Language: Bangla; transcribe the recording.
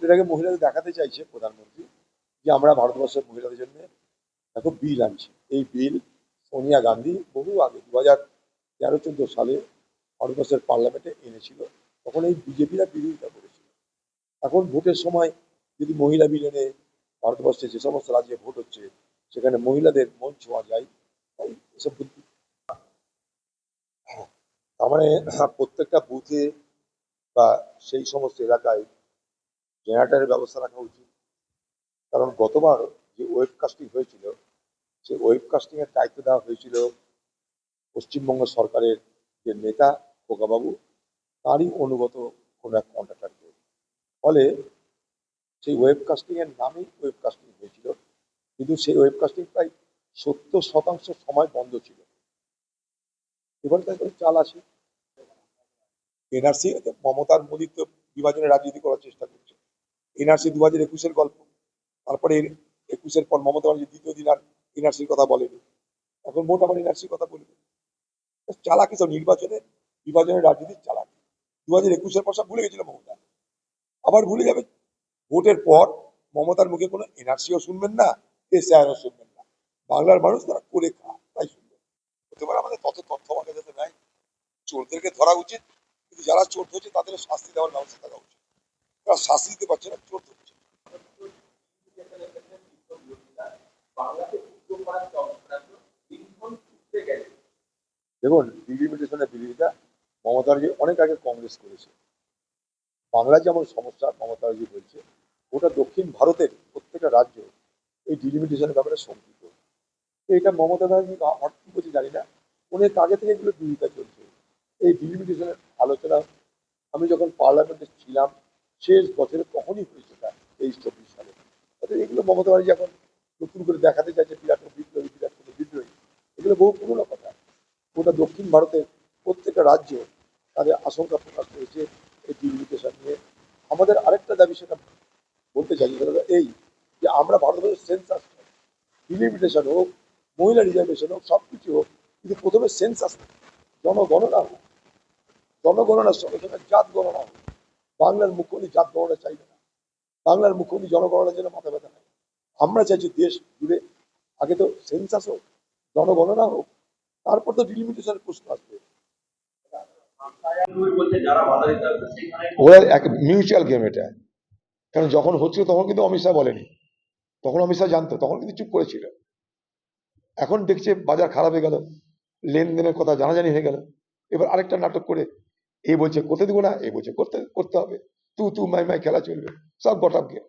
ভোটের আগে মহিলাদের দেখাতে চাইছে প্রধানমন্ত্রী যে আমরা ভারতবর্ষের মহিলাদের জন্য একটা বিল আনছি। এই বিল সোনিয়া গান্ধী বহু আগে 2013-14 সালে ভারতবর্ষের পার্লামেন্টে এনেছিল। তখন এই বিজেপিরা বিরোধিতা করেছিল। এখন ভোটের সময় যদি মহিলা বিল এনে ভারতবর্ষে যে সমস্ত রাজ্যে ভোট হচ্ছে সেখানে মহিলাদের মন ছোঁয়া যায়, তাই এসব বুদ্ধি। তার মানে প্রত্যেকটা বুথে বা সেই সমস্ত এলাকায় জেনারেটরের ব্যবস্থা রাখা উচিত। কারণ গতবার যে ওয়েবকাস্টিং হয়েছিল সেই ওয়েবকাস্টিং এর দায়িত্ব দেওয়া হয়েছিল পশ্চিমবঙ্গ সরকারের যে নেতা খোকাবাবু, তারই অনুগত কোনো এক কন্ট্রাক্টরকে। ফলে সেই ওয়েবকাস্টিং এর নামেই ওয়েবকাস্টিং হয়েছিল, কিন্তু সেই ওয়েবকাস্টিং প্রায় 70% সময় বন্ধ ছিল। এবার তাই করে চাল আছে। এনআরসি মমতার মোদী তো বিভাজনের রাজনীতি করার চেষ্টা করছে। এনআরসি 2021-এর গল্প। তারপরে 21-এর পর মমতা ব্যানার্জি দ্বিতীয় দিন আর এনআরসির কথা বলেনি, এখন মোট আবার এনআরসির কথা বলবে। চালাকি সব নির্বাচনে বিভাজনের রাজনীতির চালাকি। 2021-এর পর সব ভুলে গেছিল মমতা, আবার ভুলে যাবে। ভোটের পর মমতার মুখে কোনো এনআরসিও শুনবেন না, এসআইআরও শুনবেন না। বাংলার মানুষ তারা করে খা, তাই শুনবেন। হতে পারে আমাদের তত তথ্য আমাদের যাতে নাই। চোরদেরকে ধরা উচিত, কিন্তু যারা চোর ধরছে তাদের শাস্তি দেওয়ার ব্যবস্থা থাকা উচিত। তারা শাস্তি দিতে পারছে না, চোর ধরছে। দেখুন, ডিলিমিটেশনের বিরোধিতা মমতা ব্যানার্জি অনেক আগে কংগ্রেস করেছে। বাংলার যেমন সমস্যা মমতা ব্যানার্জি বলছে, গোটা দক্ষিণ ভারতের প্রত্যেকটা রাজ্য এই ডিলিমিটেশনের ব্যাপারে শঙ্কিত। তো এটা মমতা ব্যানার্জি হঠাৎ কি বলছে জানি না, অনেক আগে থেকে এগুলো বিরোধিতা চলছে। এই ডিলিমিটেশনের আলোচনা আমি যখন পার্লামেন্টে ছিলাম শেষ বছরে তখনই হয়েছে, 23-24 সালে। অর্থাৎ এগুলো মমতা ব্যানার্জি এখন নতুন করে দেখাতে চাইছে বিরাট বিপ্লবী, বিরাট বিদ্রোহী। এগুলো বহু পুরোনো কথা। গোটা দক্ষিণ ভারতের প্রত্যেকটা রাজ্য তাদের আশঙ্কা প্রকাশ করেছে এই ডিলিমিটেশন নিয়ে। আমাদের আরেকটা দাবি, সেটা বলতে চাই, সেটা হলো এই যে আমরা ভারতবর্ষের সেন্সাস, ডিলিমিটেশন হোক, মহিলা রিজার্ভেশন হোক, সব কিছু হোক, কিন্তু প্রথমে সেন্সাস, জনগণনা হোক। জনগণনার সঙ্গে সঙ্গে জাত গণনা হোক। বাংলার মুখ্যমন্ত্রী জাত গণনা চাইবে না, বাংলার মুখ্যমন্ত্রী জনগণনার জন্য মাথা ব্যথা নেই। আমরা চাইছি দেশ জুড়ে আগে তো সেন্সাস হোক, জনগণনা হোক, তারপর তো ডিলিমিটেশনের প্রশ্ন আসবে। ওরা এক মিউচুয়াল গেম এটা। কারণ যখন হচ্ছিল তখন কিন্তু অমিত শাহ বলেনি, তখন অমিত শাহ জানতো, তখন কিন্তু চুপ করেছিল। এখন দেখছে বাজার খারাপ হয়ে গেল, লেনদেনের কথা জানাজানি হয়ে গেল, এবার আরেকটা নাটক করে এ বলছে করতে দেবো না, এ বলছে করতে করতে হবে, তু তু মাই মাই খেলা চলবে, সব গট আপ গেম।